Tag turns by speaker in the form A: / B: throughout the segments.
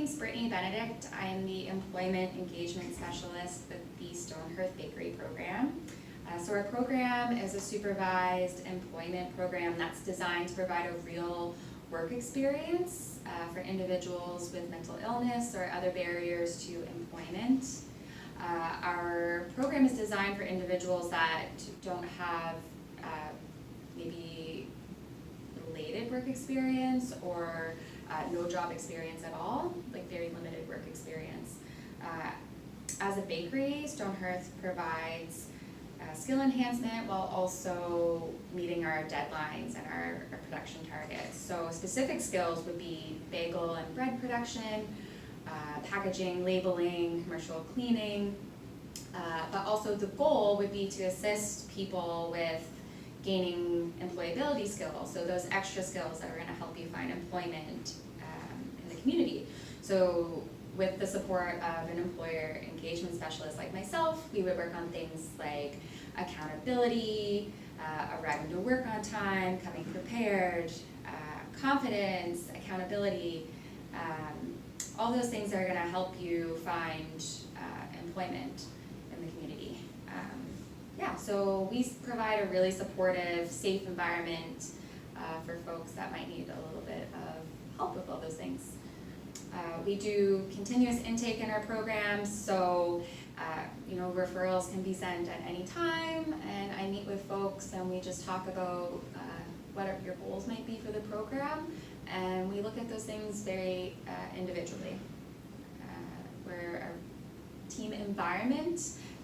A: name's Brittany Benedict. I am the Employment Engagement Specialist with the Hearth Bakery program. So our program is a supervised employment program that's designed to provide a real work experience for individuals with mental illness or other barriers to employment. Our program is designed for individuals that don't have maybe related work experience or no job experience at all, like very limited work experience. As a bakery, Hearth provides skill enhancement while also meeting our deadlines and our production targets. So specific skills would be bagel and bread production, packaging, labeling, commercial cleaning, but also the goal would be to assist people with gaining employability skills, so those extra skills that are going to help you find employment in the community. So with the support of an employer engagement specialist like myself, we would work on things like accountability, arriving to work on time, coming prepared, confidence, accountability, all those things are going to help you find employment in the community. So we provide a really supportive, safe environment for folks that might need a little bit of help with all those things. We do continuous intake in our programs, so referrals can be sent at any time, and I meet with folks and we just talk about what your goals might be for the program, and we look at those things very individually. We're a team environment,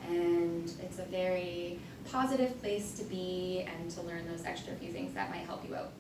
A: and it's a very positive place to be and to learn those extra few things that might help you out.